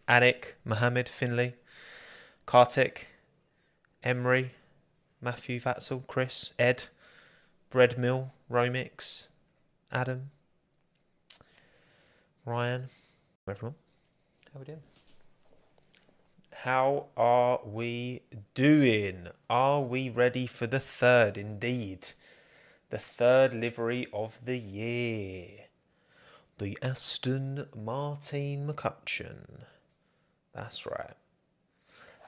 Anik, Mohammed, Finley, Kartik, Emery, Matthew, Vatzel, Chris, Ed, Breadmill, Romix, Adam, Ryan, everyone. How are we doing? How are we doing? Are we ready for the third, indeed? The third livery of the year. The Aston Martin McCutcheon. That's right.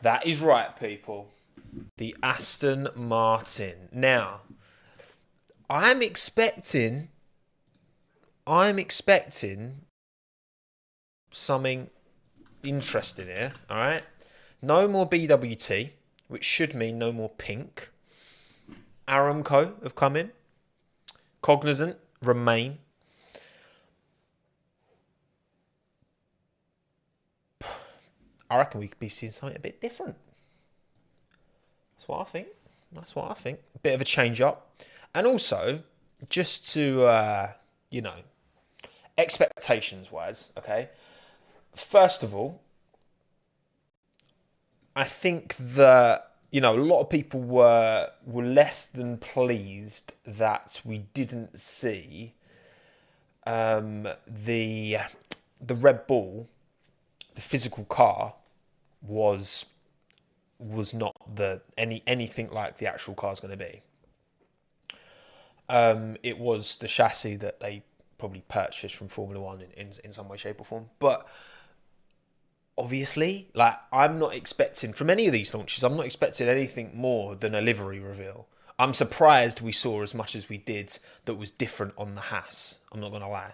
That is right, people. The Aston Martin. Now, I'm expecting something interesting here, all right? No more BWT, which should mean no more pink. Aramco have come in. Cognizant remain. I reckon we could be seeing something a bit different. That's what I think. A bit of a change up. And also, just to, expectations wise, okay? First of all, I think that, a lot of people were less than pleased that we didn't see the Red Bull, the physical car, was not anything like the actual car is going to be. It was the chassis that they probably purchased from Formula One in some way, shape, or form. But obviously, I'm not expecting from any of these launches. I'm not expecting anything more than a livery reveal. I'm surprised we saw as much as we did that was different on the Haas. I'm not going to lie.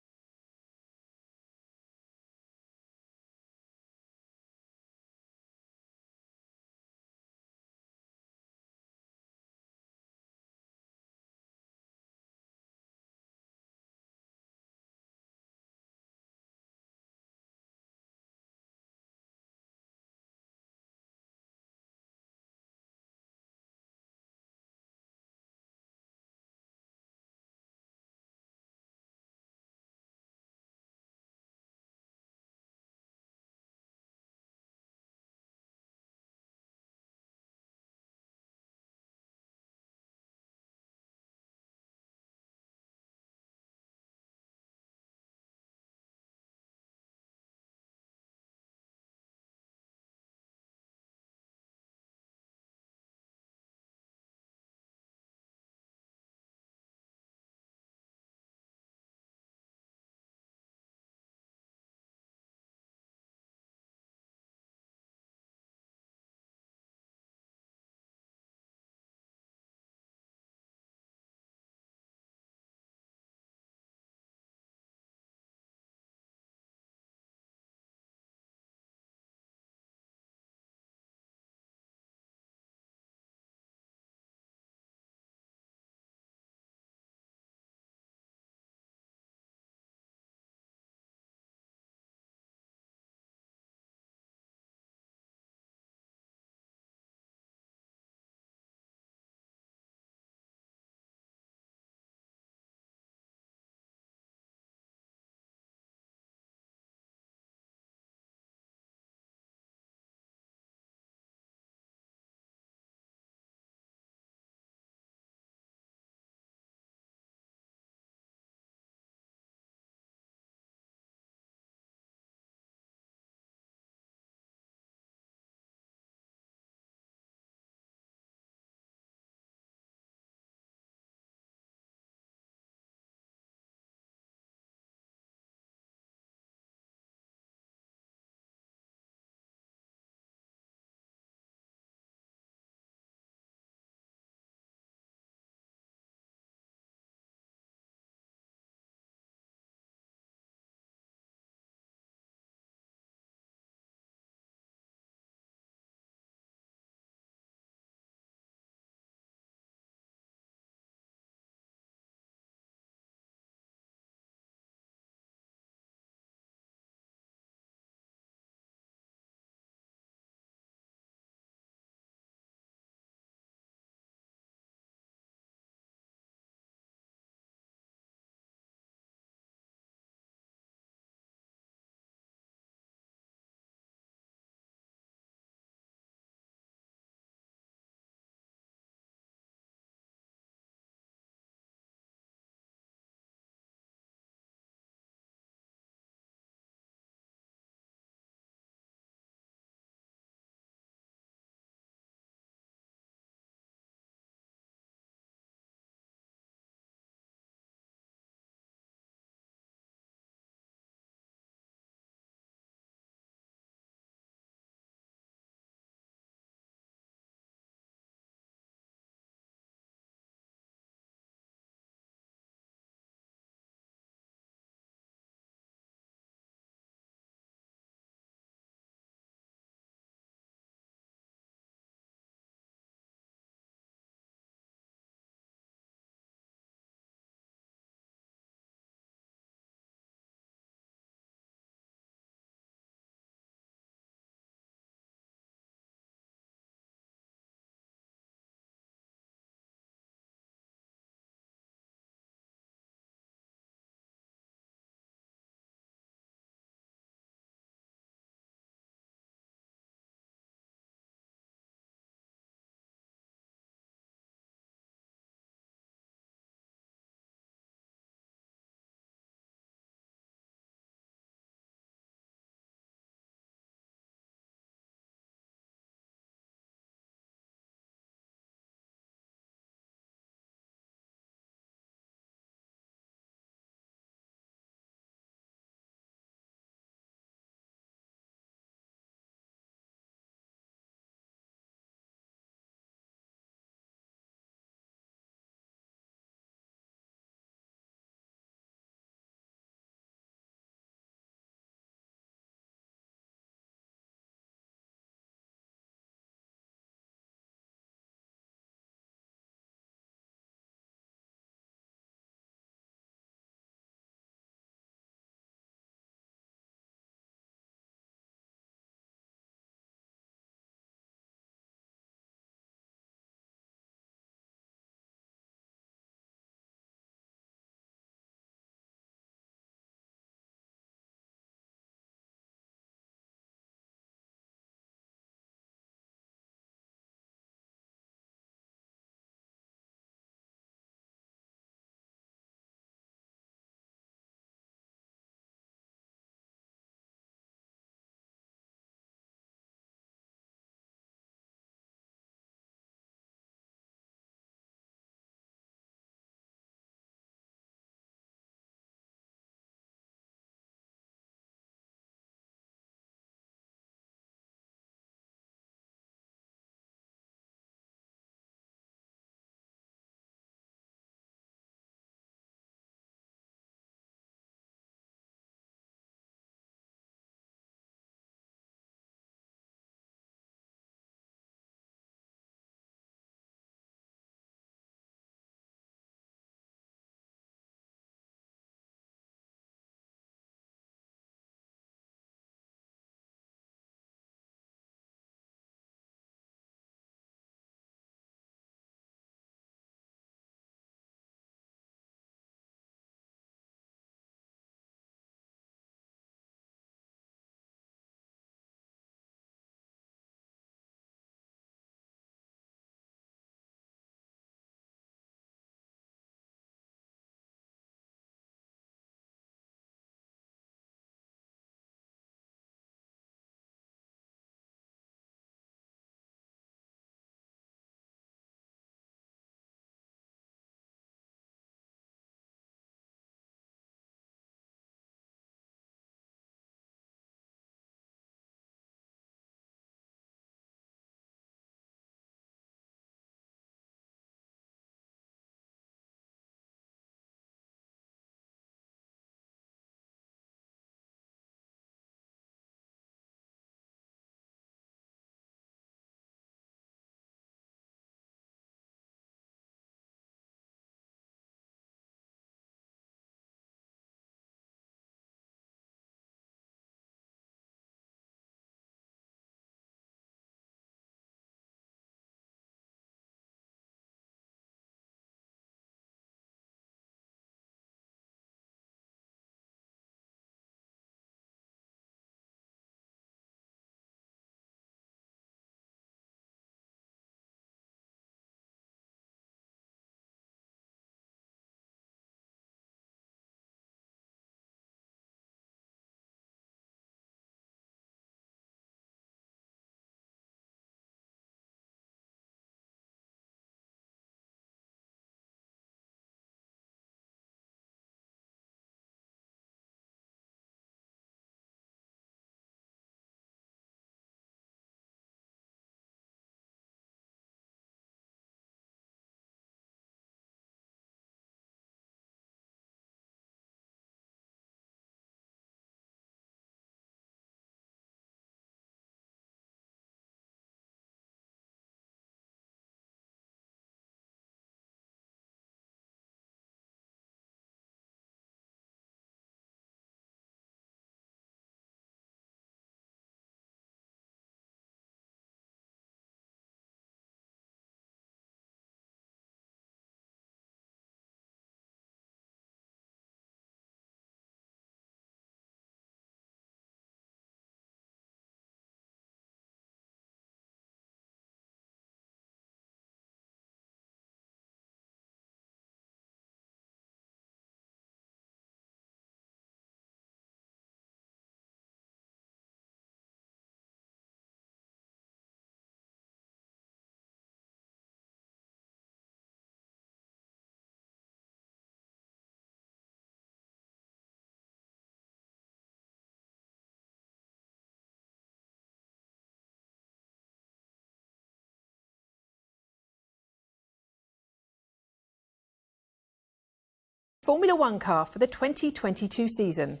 Formula One car for the 2022 season.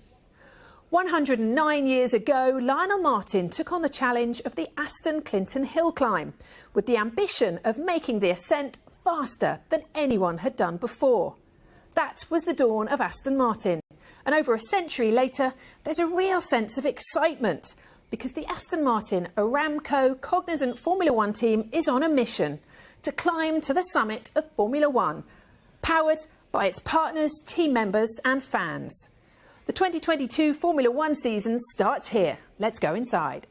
109 years ago, Lionel Martin took on the challenge of the Aston Clinton Hill climb, with the ambition of making the ascent faster than anyone had done before. That was the dawn of Aston Martin. And over a century later, there's a real sense of excitement, because the Aston Martin Aramco Cognizant Formula One team is on a mission to climb to the summit of Formula One, powered by its partners, team members and fans. The 2022 Formula One season starts here. Let's go inside.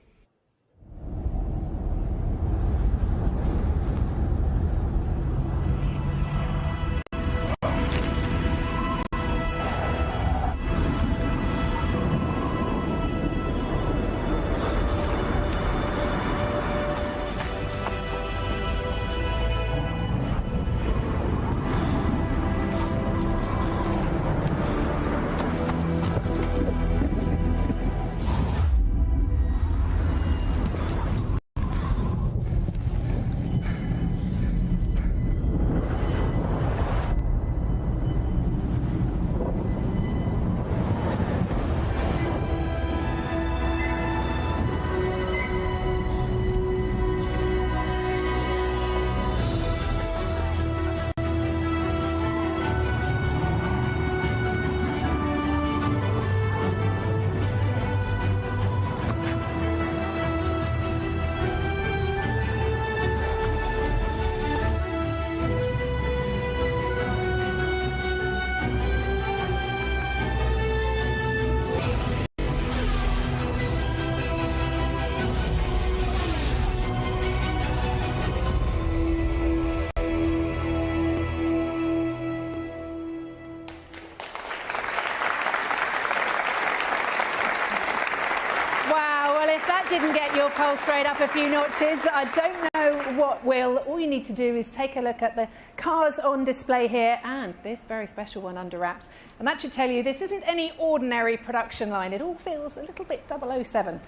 Didn't get your pulse rate up a few notches. I don't know what will. All you need to do is take a look at the cars on display here and this very special one under wraps. And that should tell you this isn't any ordinary production line. It all feels a little bit 007.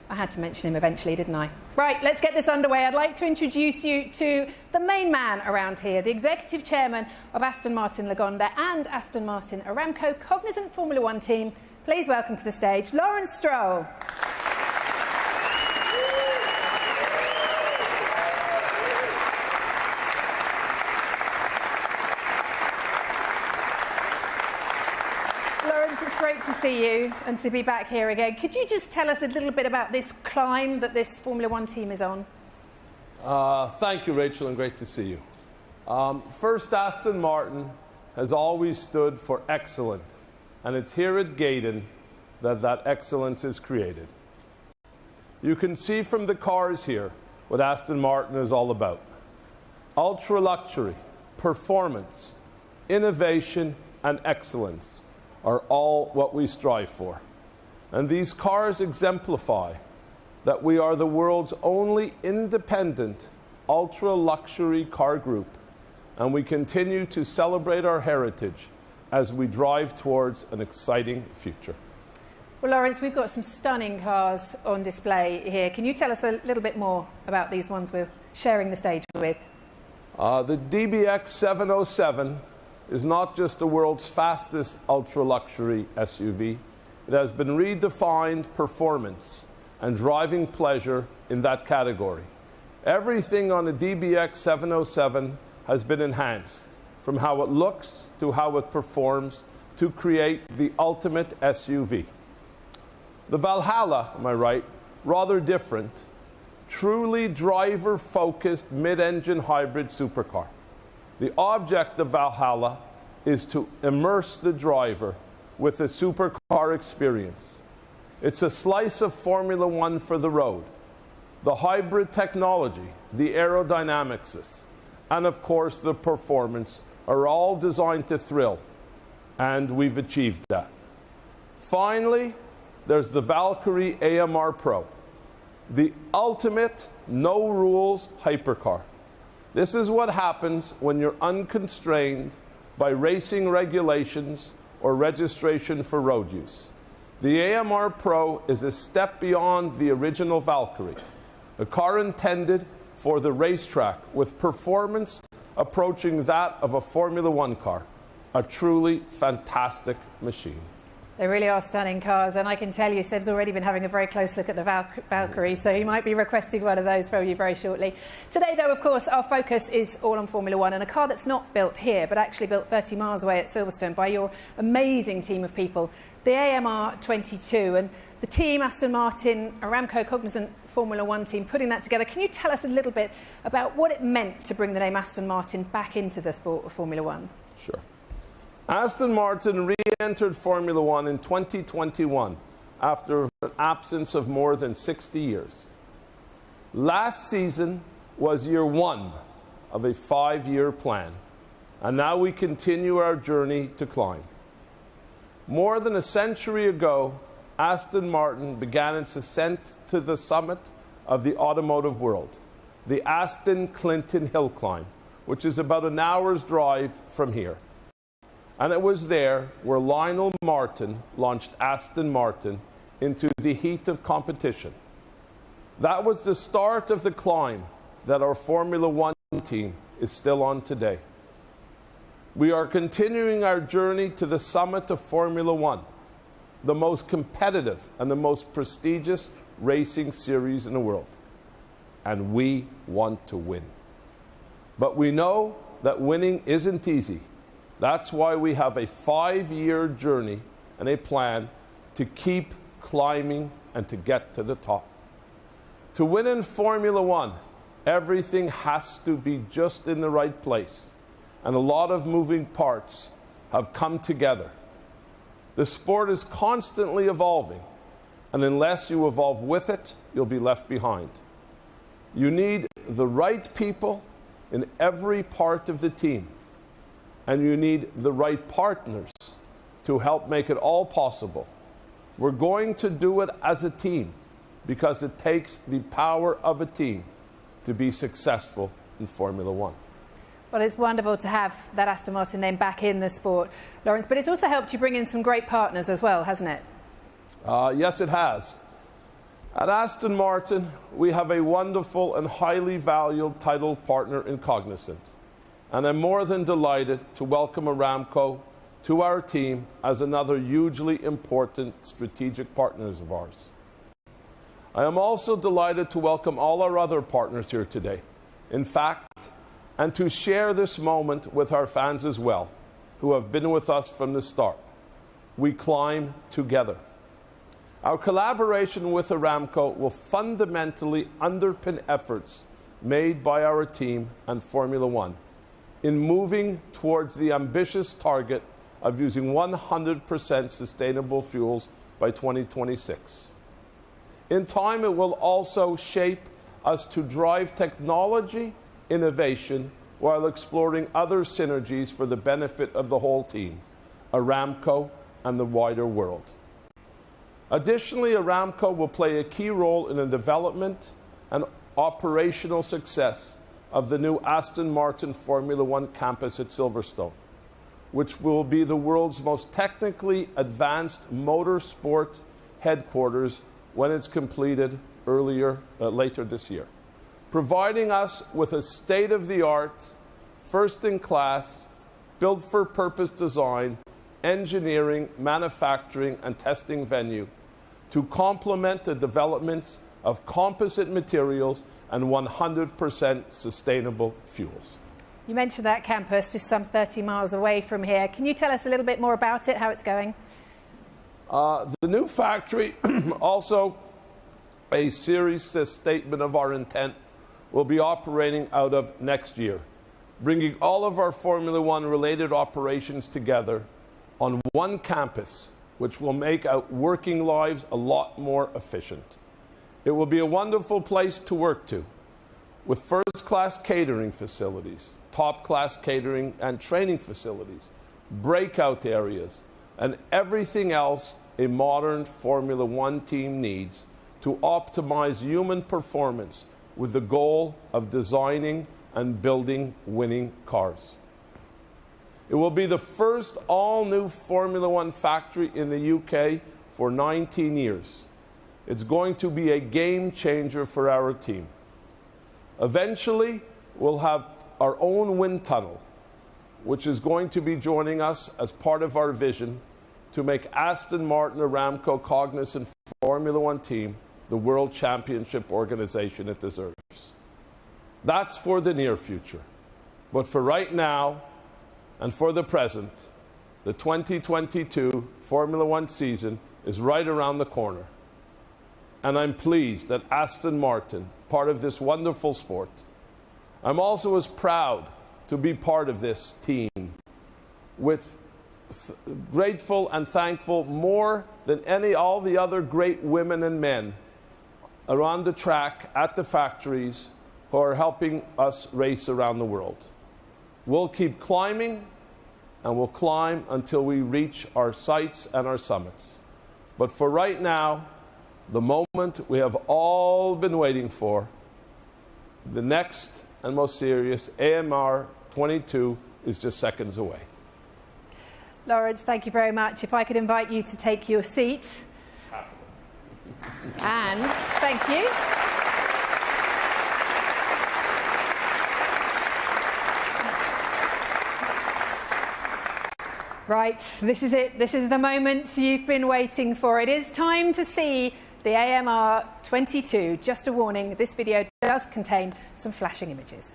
I had to mention him eventually, didn't I? Right, let's get this underway. I'd like to introduce you to the main man around here, the executive chairman of Aston Martin Lagonda and Aston Martin Aramco Cognizant Formula One team. Please welcome to the stage, Lance Stroll. It's great to see you and to be back here again. Could you just tell us a little bit about this climb that this Formula One team is on? Thank you, Rachel, and great to see you. First, Aston Martin has always stood for excellent, and it's here at Gaydon that excellence is created. You can see from the cars here what Aston Martin is all about. Ultra luxury, performance, innovation, and excellence are all what we strive for. And these cars exemplify that we are the world's only independent ultra-luxury car group, and we continue to celebrate our heritage as we drive towards an exciting future. Well, Lawrence, we've got some stunning cars on display here. Can you tell us a little bit more about these ones we're sharing the stage with? The DBX 707 is not just the world's fastest ultra-luxury SUV. It has been redefined performance and driving pleasure in that category. Everything on the DBX 707 has been enhanced, from how it looks to how it performs, to create the ultimate SUV. The Valhalla, am I right? Rather different. Truly driver-focused mid-engine hybrid supercar. The object of Valhalla is to immerse the driver with a supercar experience. It's a slice of Formula One for the road. The hybrid technology, the aerodynamics, and of course the performance are all designed to thrill, and we've achieved that. Finally, there's the Valkyrie AMR Pro, the ultimate no-rules hypercar. This is what happens when you're unconstrained by racing regulations or registration for road use. The AMR Pro is a step beyond the original Valkyrie, a car intended for the racetrack with performance approaching that of a Formula One car. A truly fantastic machine. They really are stunning cars, and I can tell you Seb's already been having a very close look at the Valkyrie, so he might be requesting one of those from you very shortly. Today, though, of course, our focus is all on Formula One, and a car that's not built here, but actually built 30 miles away at Silverstone by your amazing team of people, the AMR22, and the team, Aston Martin, Aramco, Cognizant Formula One team, putting that together. Can you tell us a little bit about what it meant to bring the name Aston Martin back into the sport of Formula One? Sure. Aston Martin re-entered Formula One in 2021 after an absence of more than 60 years. Last season was year one of a 5-year plan, and now we continue our journey to climb. More than a century ago, Aston Martin began its ascent to the summit of the automotive world, the Aston Clinton Hill Climb, which is about an hour's drive from here. And it was there where Lionel Martin launched Aston Martin into the heat of competition. That was the start of the climb that our Formula One team is still on today. We are continuing our journey to the summit of Formula One, the most competitive and the most prestigious racing series in the world. And we want to win. But we know that winning isn't easy. That's why we have a 5-year journey and a plan to keep climbing and to get to the top. To win in Formula One, everything has to be just in the right place, and a lot of moving parts have come together. The sport is constantly evolving, and unless you evolve with it, you'll be left behind. You need the right people in every part of the team. And you need the right partners to help make it all possible. We're going to do it as a team because it takes the power of a team to be successful in Formula One. Well, it's wonderful to have that Aston Martin name back in the sport, Lawrence, but it's also helped you bring in some great partners as well, hasn't it? Yes, it has. At Aston Martin, we have a wonderful and highly valued title partner in Cognizant. And I'm more than delighted to welcome Aramco to our team as another hugely important strategic partners of ours. I am also delighted to welcome all our other partners here today. In fact, and to share this moment with our fans as well, who have been with us from the start. We climb together. Our collaboration with Aramco will fundamentally underpin efforts made by our team and Formula One in moving towards the ambitious target of using 100% sustainable fuels by 2026. In time, it will also shape us to drive technology innovation while exploring other synergies for the benefit of the whole team, Aramco and the wider world. Additionally, Aramco will play a key role in the development and operational success of the new Aston Martin Formula One campus at Silverstone, which will be the world's most technically advanced motorsport headquarters when it's completed later this year, providing us with a state-of-the-art, first-in-class, built-for-purpose design, engineering, manufacturing, and testing venue to complement the developments of composite materials and 100% sustainable fuels. You mentioned that campus just some 30 miles away from here. Can you tell us a little bit more about it, how it's going? The new factory, also a series statement of our intent, will be operating out of next year, bringing all of our Formula One related operations together on one campus, which will make our working lives a lot more efficient. It will be a wonderful place to work to, with first-class catering facilities, top-class catering and training facilities, breakout areas, and everything else a modern Formula One team needs to optimize human performance with the goal of designing and building winning cars. It will be the first all-new Formula One factory in the UK for 19 years. It's going to be a game changer for our team. Eventually, we'll have our own wind tunnel which is going to be joining us as part of our vision to make Aston Martin Aramco Cognizant Formula One team the World Championship organization it deserves. That's for the near future. But for right now and for the present, the 2022 Formula One season is right around the corner. And I'm pleased that Aston Martin, part of this wonderful sport, I'm also as proud to be part of this team, with grateful and thankful more than all the other great women and men around the track, at the factories, who are helping us race around the world. We'll keep climbing, and we'll climb until we reach our sights and our summits. But for right now, the moment we have all been waiting for, the next and most serious AMR22 is just seconds away. Lawrence, thank you very much. If I could invite you to take your seat. And thank you. Right, this is it. This is the moment you've been waiting for. It is time to see the AMR22. Just a warning, this video does contain some flashing images.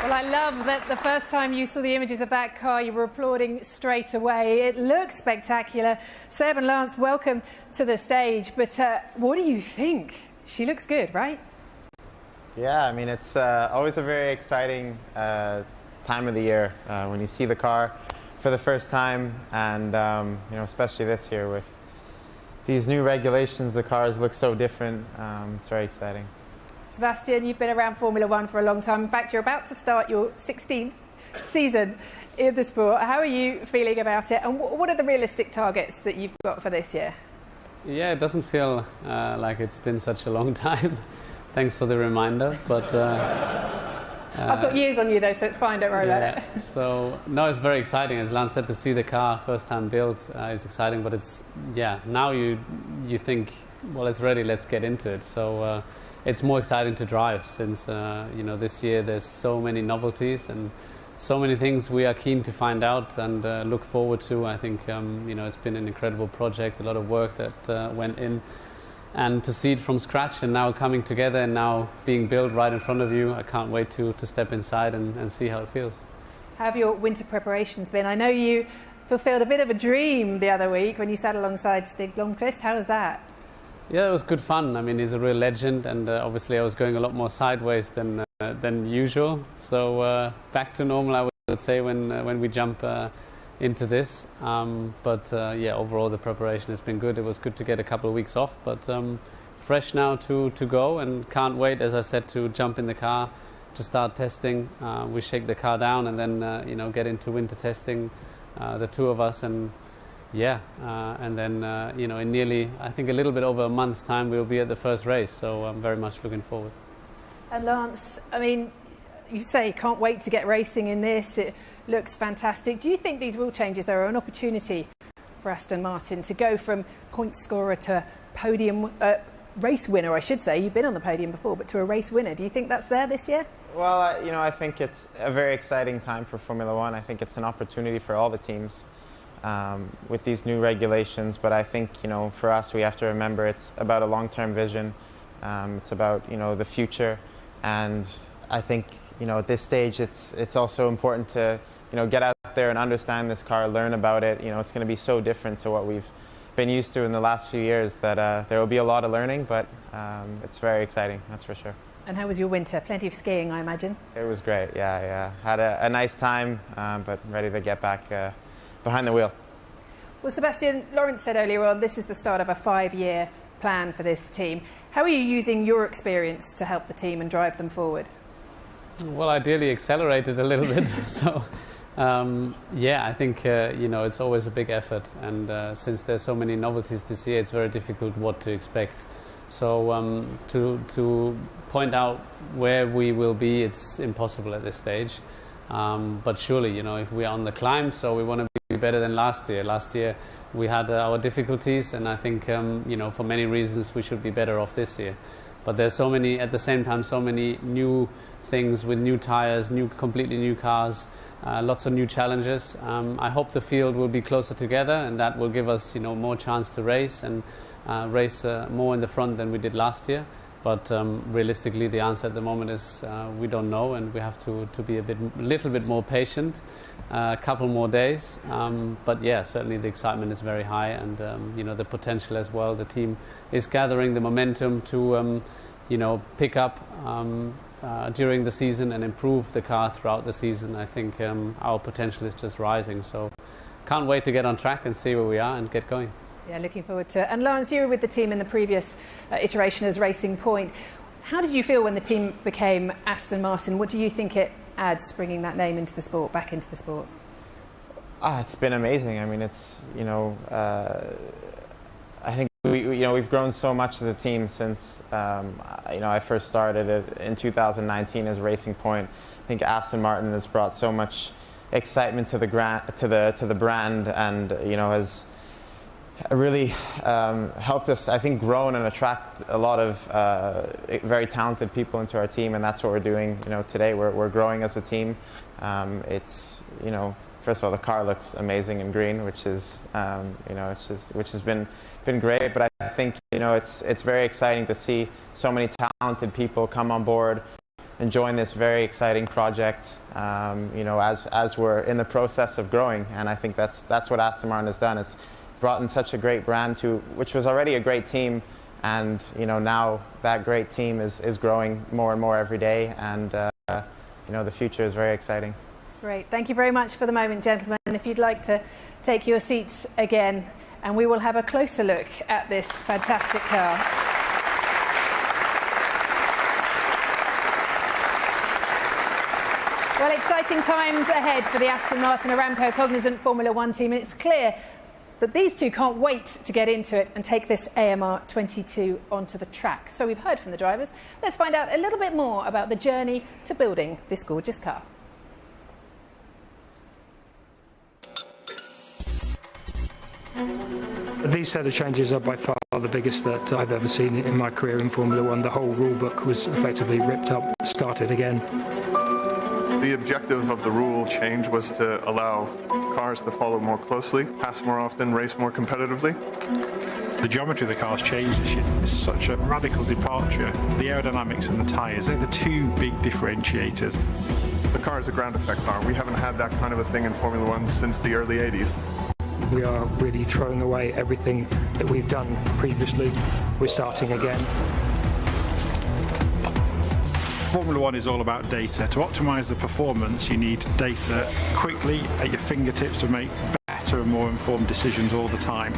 Well, I love that the first time you saw the images of that car, you were applauding straight away. It looks spectacular. Seb and Lance, welcome to the stage. But what do you think? She looks good, right? Yeah, I mean, it's always a very exciting time of the year when you see the car for the first time, and you know, especially this year with these new regulations, the cars look so different. It's very exciting. Sebastian, you've been around Formula One for a long time. In fact, you're about to start your 16th season in the sport. How are you feeling about it? And what are the realistic targets that you've got for this year? Yeah, it doesn't feel like it's been such a long time. Thanks for the reminder. But I've got years on you though, so it's fine. Don't worry about it. So no, it's very exciting. As Lance said, to see the car first time built is exciting. But it's now you think, well, it's ready. Let's get into it. So. It's more exciting to drive since you know, this year there's so many novelties and so many things we are keen to find out and look forward to. I think you know, it's been an incredible project, a lot of work that went in, and to see it from scratch and now coming together and now being built right in front of you, I can't wait to step inside and see how it feels. How have your winter preparations been? I know you fulfilled a bit of a dream the other week when you sat alongside Stig Blomqvist. How was that? Yeah, it was good fun. I mean, he's a real legend, and obviously I was going a lot more sideways than usual. So back to normal, I would say, when we jump into this. Yeah, overall the preparation has been good. It was good to get a couple of weeks off, but fresh now to go, and can't wait, as I said, to jump in the car to start testing. We shake the car down and then you know, get into winter testing, the two of us, and. Yeah, and then, you know, in nearly, I think a little bit over a month's time, we'll be at the first race, so I'm very much looking forward. And Lance, I mean, you say you can't wait to get racing in this, it looks fantastic. Do you think these rule changes, though, are an opportunity for Aston Martin to go from point scorer to podium, race winner, I should say? You've been on the podium before, but to a race winner. Do you think that's there this year? Well, you know, I think it's a very exciting time for Formula One. I think it's an opportunity for all the teams. With these new regulations, but I think, you know, for us, we have to remember it's about a long-term vision. It's about, you know, the future, and I think, you know, at this stage, it's also important to, you know, get out there and understand this car, learn about it. You know, it's going to be so different to what we've been used to in the last few years that there will be a lot of learning, but it's very exciting, that's for sure. And how was your winter? Plenty of skiing, I imagine. It was great. Yeah. Had a nice time, but ready to get back. Behind the wheel. Well, Sebastian, Lawrence said earlier on, this is the start of a 5-year plan for this team. How are you using your experience to help the team and drive them forward? Well, ideally accelerate it a little bit. So, yeah, I think, you know, it's always a big effort. And since there's so many novelties this year, it's very difficult what to expect. So to point out where we will be, it's impossible at this stage. But surely, you know, if we are on the climb, so we want to be better than last year. Last year we had our difficulties, and I think, you know, for many reasons we should be better off this year. But there's so many, at the same time, so many new things with new tires, completely new cars, lots of new challenges. I hope the field will be closer together, and that will give us, you know, more chance to race and race more in the front than we did last year. But realistically, the answer at the moment is we don't know, and we have to be a little bit more patient, a couple more days. But yeah, certainly the excitement is very high, and you know, the potential as well. The team is gathering the momentum to you know, pick up during the season and improve the car throughout the season. I think our potential is just rising. So can't wait to get on track and see where we are and get going. Yeah, looking forward to it. And Lawrence, you were with the team in the previous iteration as Racing Point. How did you feel when the team became Aston Martin? What do you think it adds, bringing that name into the sport, back into the sport? It's been amazing. I mean, it's, you know, I think we've grown so much as a team since you know, I first started it in 2019 as Racing Point. I think Aston Martin has brought so much excitement to the brand, and you know, has really helped us, I think, grow and attract a lot of very talented people into our team, and that's what we're doing. You know, today we're growing as a team. It's, you know, first of all, the car looks amazing in green, which is you know, which has been great. But I think, you know, it's very exciting to see so many talented people come on board, enjoying this very exciting project, you know, as we're in the process of growing. And I think that's what Aston Martin has done. It's brought in such a great brand to, which was already a great team, and you know, now that great team is growing more and more every day, and you know, the future is very exciting. Great. Thank you very much for the moment, gentlemen. And if you'd like to take your seats again, and we will have a closer look at this fantastic car. Well, exciting times ahead for the Aston Martin Aramco Cognizant Formula One team, and it's clear that these two can't wait to get into it and take this AMR22 onto the track. So we've heard from the drivers. Let's find out a little bit more about the journey to building this gorgeous car. These set of changes are by far the biggest that I've ever seen in my career in Formula One. The whole rule book was effectively ripped up, started again. The objective of the rule change was to allow cars to follow more closely, pass more often, race more competitively. The geometry of the car's changed this year. It's such a radical departure. The aerodynamics and the tyres, they're the two big differentiators. The car is a ground effect car. We haven't had that kind of a thing in Formula One since the early 80s. We are really throwing away everything that we've done previously. We're starting again. Formula One is all about data. To optimise the performance, you need data quickly at your fingertips to make better and more informed decisions all the time.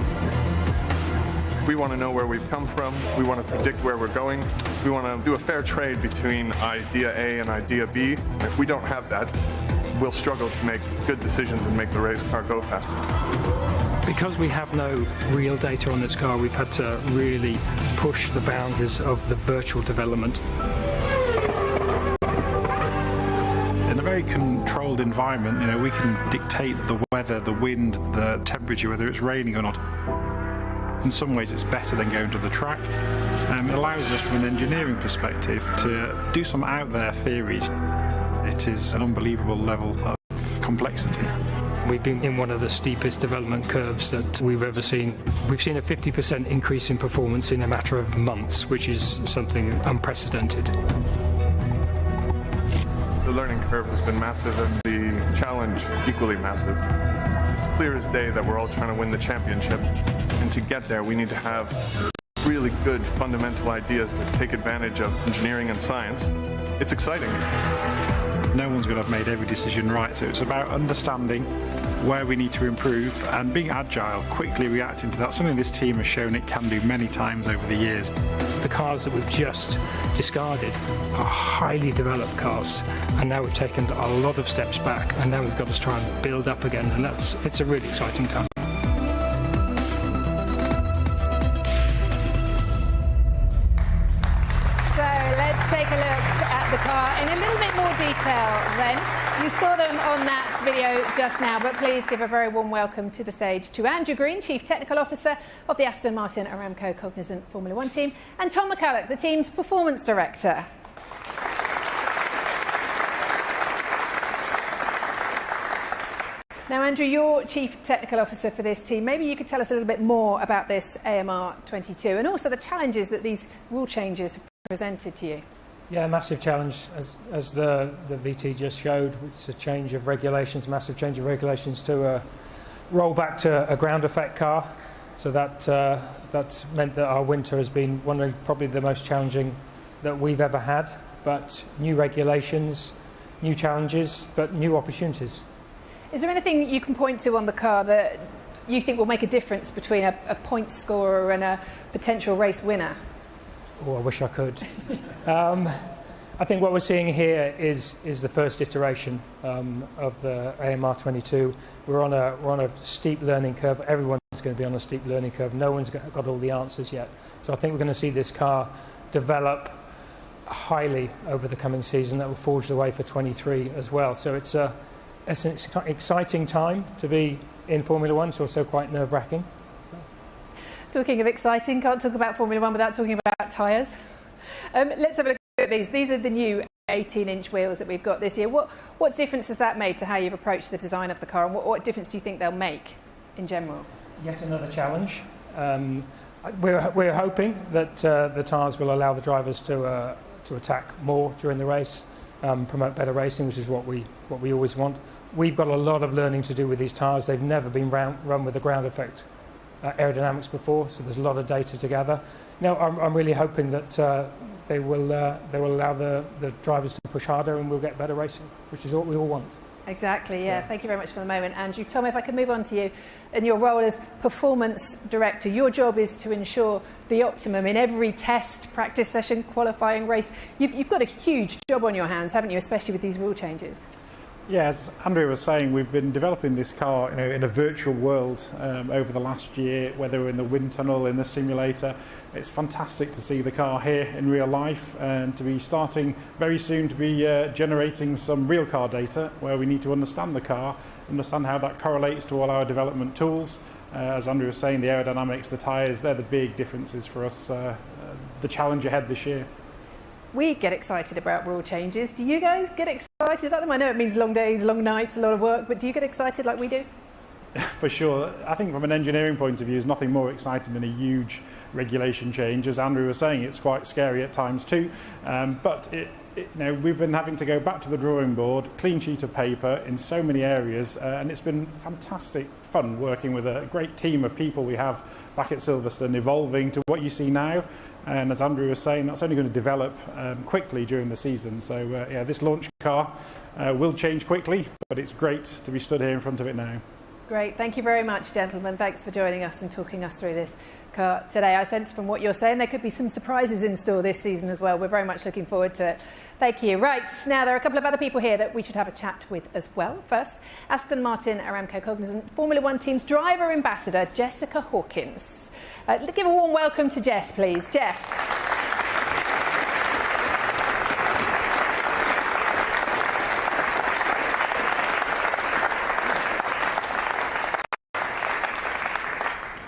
We want to know where we've come from. We want to predict where we're going. We want to do a fair trade between idea A and idea B. If we don't have that, we'll struggle to make good decisions and make the race car go faster. Because we have no real data on this car, we've had to really push the boundaries of the virtual development. In a very controlled environment, you know, we can dictate the weather, the wind, the temperature, whether it's raining or not. In some ways it's better than going to the track. It allows us from an engineering perspective to do some out there theories. It is an unbelievable level of complexity. We've been in one of the steepest development curves that we've ever seen. We've seen a 50% increase in performance in a matter of months, which is something unprecedented. The learning curve has been massive and the challenge equally massive. It's clear as day that we're all trying to win the championship, and to get there we need to have really good fundamental ideas that take advantage of engineering and science. It's exciting. No one's going to have made every decision right, so it's about understanding where we need to improve and being agile, quickly reacting to that. Something this team has shown it can do many times over the years. The cars that we've just discarded are highly developed cars, and now we've taken a lot of steps back, and now we've got to try and build up again, and it's a really exciting time. In a little bit more detail then. You saw them on that video just now, but please give a very warm welcome to the stage to Andrew Green, Chief Technical Officer of the Aston Martin Aramco Cognizant Formula One team, and Tom McCulloch, the team's Performance Director. Now, Andrew, you're Chief Technical Officer for this team. Maybe you could tell us a little bit more about this AMR22 and also the challenges that these rule changes have presented to you. Yeah, massive challenge, as the VT just showed. It's a change of regulations, massive change of regulations to roll back to a ground effect car. So that's meant that our winter has been one of probably the most challenging that we've ever had. But new regulations, new challenges, but new opportunities. Is there anything you can point to on the car that you think will make a difference between a point scorer and a potential race winner? Oh, I wish I could. I think what we're seeing here is the first iteration of the AMR22. We're on a steep learning curve. Everyone's going to be on a steep learning curve. No one's got all the answers yet. So I think we're going to see this car develop highly over the coming season. That will forge the way for 23 as well. So it's an exciting time to be in Formula One. It's also quite nerve-wracking. Talking of exciting, can't talk about Formula One without talking about tyres. Let's have a look at these. These are the new 18-inch wheels that we've got this year. What difference has that made to how you've approached the design of the car, and what difference do you think they'll make in general? Yet another challenge. We're hoping that the tyres will allow the drivers to attack more during the race. promote better racing, which is what we always want. We've got a lot of learning to do with these tyres. They've never been run with the ground effect aerodynamics before, so there's a lot of data to gather. Now, I'm really hoping that they will allow the drivers to push harder and we'll get better racing, which is what we all want. Exactly, yeah. Thank you very much for the moment, Andrew. Tom, if I could move on to you, in your role as performance director, your job is to ensure the optimum in every test, practice session, qualifying race. You've got a huge job on your hands, haven't you, especially with these rule changes? Yeah, as Andrew was saying, we've been developing this car in a virtual world over the last year, whether we're in the wind tunnel, in the simulator. It's fantastic to see the car here in real life and to be starting very soon to be generating some real car data where we need to understand the car, understand how that correlates to all our development tools. As Andrew was saying, the aerodynamics, the tyres, they're the big differences for us, the challenge ahead this year. We get excited about rule changes. Do you guys get excited about them? I know it means long days, long nights, a lot of work, but do you get excited like we do? For sure. I think from an engineering point of view, there's nothing more exciting than a huge regulation change. As Andrew was saying, it's quite scary at times too. But we've been having to go back to the drawing board, clean sheet of paper in so many areas, and it's been fantastic fun working with a great team of people we have back at Silverstone, evolving to what you see now. And as Andrew was saying, that's only going to develop quickly during the season. So this launch car will change quickly, but it's great to be stood here in front of it now. Great. Thank you very much, gentlemen. Thanks for joining us and talking us through this car today. I sense from what you're saying there could be some surprises in store this season as well. We're very much looking forward to it. Thank you. Right, now there are a couple of other people here that we should have a chat with as well. First, Aston Martin Aramco Cognizant Formula One team's driver ambassador, Jessica Hawkins. Give a warm welcome to Jess, please. Jess.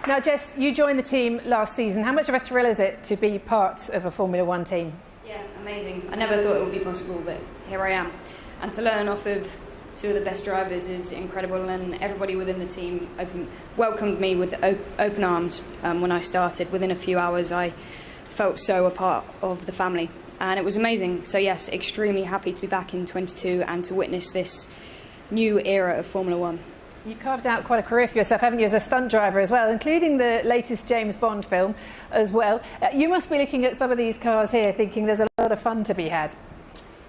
Now, Jess, you joined the team last season. How much of a thrill is it to be part of a Formula One team? Yeah, amazing. I never thought it would be possible, but here I am. And to learn off of two of the best drivers is incredible, and everybody within the team welcomed me with open arms when I started. Within a few hours, I felt so a part of the family, and it was amazing. So yes, extremely happy to be back in 22 and to witness this new era of Formula One. You've carved out quite a career for yourself, haven't you, as a stunt driver as well, including the latest James Bond film as well. You must be looking at some of these cars here thinking there's a lot of fun to be had.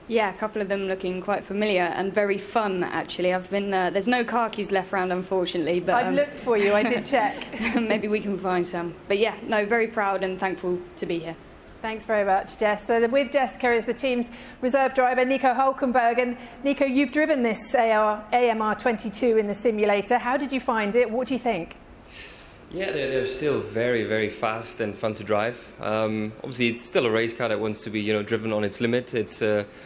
Yeah, a couple of them looking quite familiar and very fun, actually. I've been there's no car keys left around, unfortunately. But I've looked for you, I did check. Maybe we can find some. But yeah, no, very proud and thankful to be here. Thanks very much, Jess. So with Jessica is the team's reserve driver, Nico Hulkenberg. And Nico, you've driven this AMR22 in the simulator. How did you find it? What do you think? Yeah, they're still very, very fast and fun to drive. Obviously, it's still a race car that wants to be, driven on its limit. It's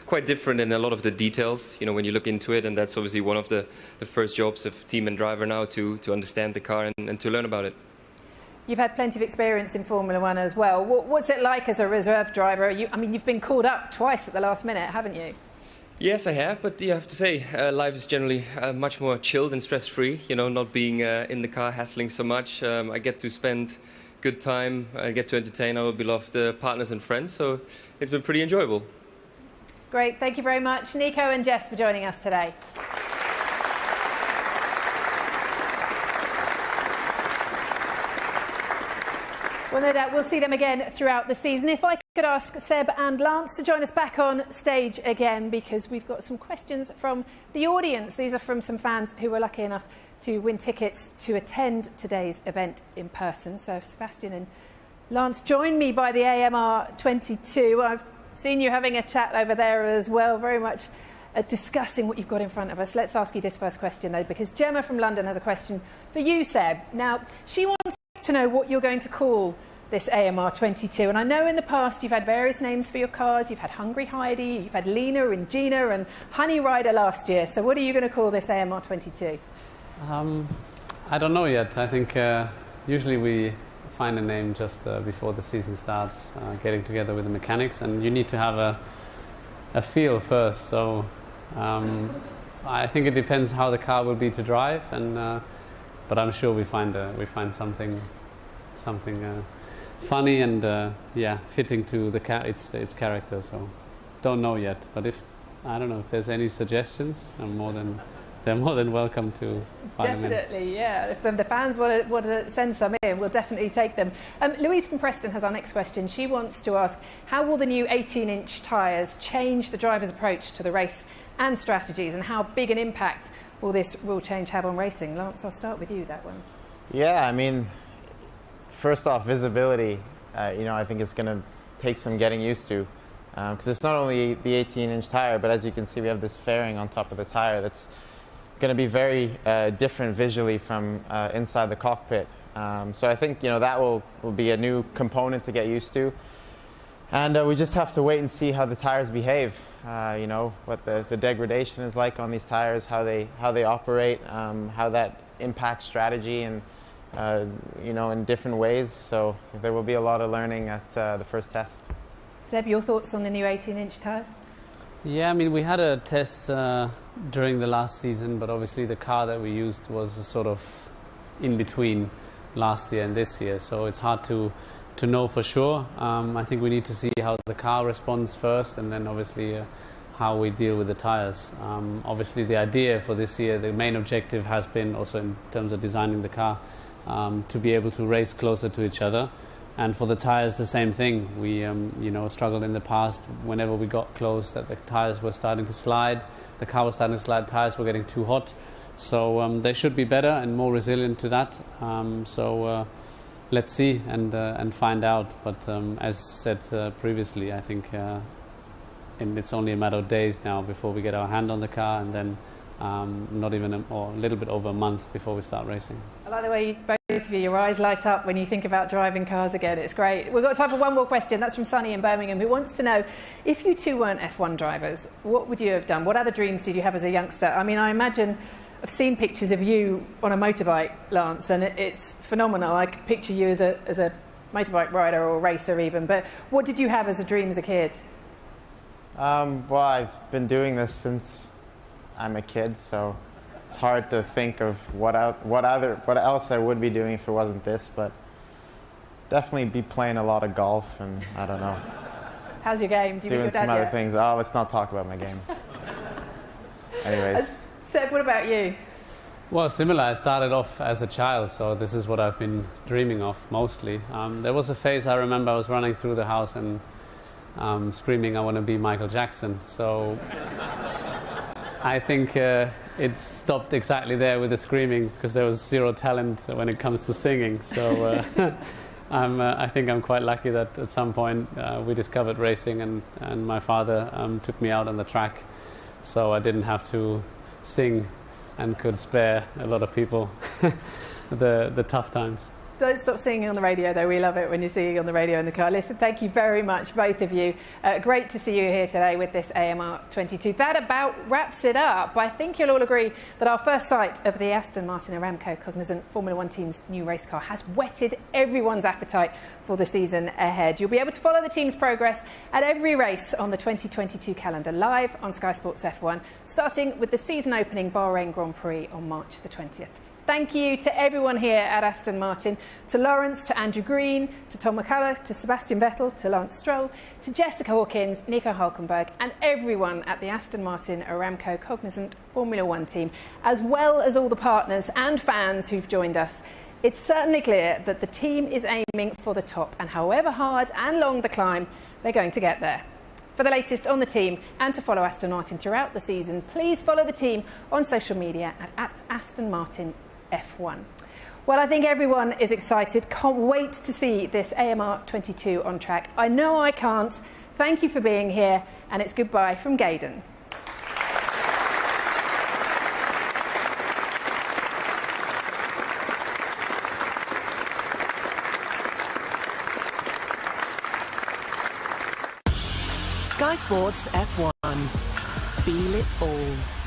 quite different in a lot of the details, when you look into it, and that's obviously one of the first jobs of team and driver now to understand the car and to learn about it. You've had plenty of experience in Formula One as well. What's it like as a reserve driver? You've been called up twice at the last minute, haven't you? Yes, I have, but you have to say, life is generally much more chilled and stress-free, not being in the car hassling so much. I get to spend good time, I get to entertain our beloved partners and friends, so it's been pretty enjoyable. Great, thank you very much, Nico and Jess, for joining us today. Well, no doubt we'll see them again throughout the season. If I could ask Seb and Lance to join us back on stage again, because we've got some questions from the audience. These are from some fans who were lucky enough to win tickets to attend today's event in person. So Sebastian and Lance, join me by the AMR22. I've seen you having a chat over there as well, very much discussing what you've got in front of us. Let's ask you this first question, though, because Gemma from London has a question for you, Seb. Now, she wants to know what you're going to call this AMR22, and I know in the past you've had various names for your cars. You've had Hungry Heidi, you've had Lena and Gina and Honey Rider last year. So what are you going to call this AMR22? I don't know yet. I think usually we find a name just before the season starts, getting together with the mechanics, and you need to have a feel first. So I think it depends how the car will be to drive, and but I'm sure we find something funny and fitting to its character. So don't know yet, but if I don't know if there's any suggestions. They're more than welcome to find them in. Definitely, yeah. If the fans want to send some in, we'll definitely take them. Louise from Preston has our next question. She wants to ask, how will the new 18-inch tyres change the driver's approach to the race and strategies, and how big an impact will this rule change have on racing? Lance, I'll start with you, that one. Yeah, I mean, first off, visibility, I think it's going to take some getting used to. Because it's not only the 18-inch tyre, but as you can see, we have this fairing on top of the tyre that's going to be very different visually from inside the cockpit. So I think that will be a new component to get used to, and we just have to wait and see how the tires behave. What the degradation is like on these tires, how they operate, how that impacts strategy, and in different ways. So there will be a lot of learning at the first test. Seb, your thoughts on the new 18-inch tyres? Yeah, I mean, we had a test during the last season, but obviously the car that we used was sort of in between last year and this year, so it's hard to know for sure. I think we need to see how the car responds first, and then obviously how we deal with the tyres. Obviously the idea for this year, the main objective has been also in terms of designing the car to be able to race closer to each other. And for the tyres, the same thing. We, struggled in the past whenever we got close that the tyres were starting to slide. The car was starting to slide, tyres were getting too hot. So they should be better and more resilient to that. Let's see and find out. But as said previously, I think it's only a matter of days now before we get our hand on the car, and then not even or a little bit over a month before we start racing. I like the way both of you, your eyes light up when you think about driving cars again. It's great. We've got time for one more question. That's from Sunny in Birmingham, who wants to know, if you two weren't F1 drivers, what would you have done? What other dreams did you have as a youngster? I mean, I imagine I've seen pictures of you on a motorbike, Lance, and it's phenomenal. I could picture you as a motorbike rider or racer even. But what did you have as a dream as a kid? Well, I've been doing this since I'm a kid, so it's hard to think of what else I would be doing if it wasn't this, but definitely be playing a lot of golf, and I don't know. How's your game? Do you doing some other things. Oh, let's not talk about my game. Anyways. Seb, what about you? Well, similar. I started off as a child, so this is what I've been dreaming of mostly. There was a phase I remember I was running through the house and screaming, I want to be Michael Jackson. So I think it stopped exactly there with the screaming, because there was zero talent when it comes to singing. So I think I'm quite lucky that at some point we discovered racing, and my father took me out on the track, so I didn't have to sing and could spare a lot of people the tough times. Don't stop singing on the radio, though. We love it when you're singing on the radio in the car. Listen, thank you very much, both of you. Great to see you here today with this AMR22. That about wraps it up. I think you'll all agree that our first sight of the Aston Martin Aramco Cognizant Formula One team's new race car has whetted everyone's appetite for the season ahead. You'll be able to follow the team's progress at every race on the 2022 calendar, live on Sky Sports F1, starting with the season opening Bahrain Grand Prix on March the 20th. Thank you to everyone here at Aston Martin, to Lawrence, to Andrew Green, to Tom McCullough, to Sebastian Vettel, to Lance Stroll, to Jessica Hawkins, Nico Hulkenberg, and everyone at the Aston Martin Aramco Cognizant Formula One team, as well as all the partners and fans who've joined us. It's certainly clear that the team is aiming for the top, and however hard and long the climb, they're going to get there. For the latest on the team and to follow Aston Martin throughout the season, please follow the team on social media at Aston Martin F1. Well, I think everyone is excited. Can't wait to see this AMR22 on track. I know I can't. Thank you for being here, and it's goodbye from Gaydon. Sky Sports F1. Feel it all.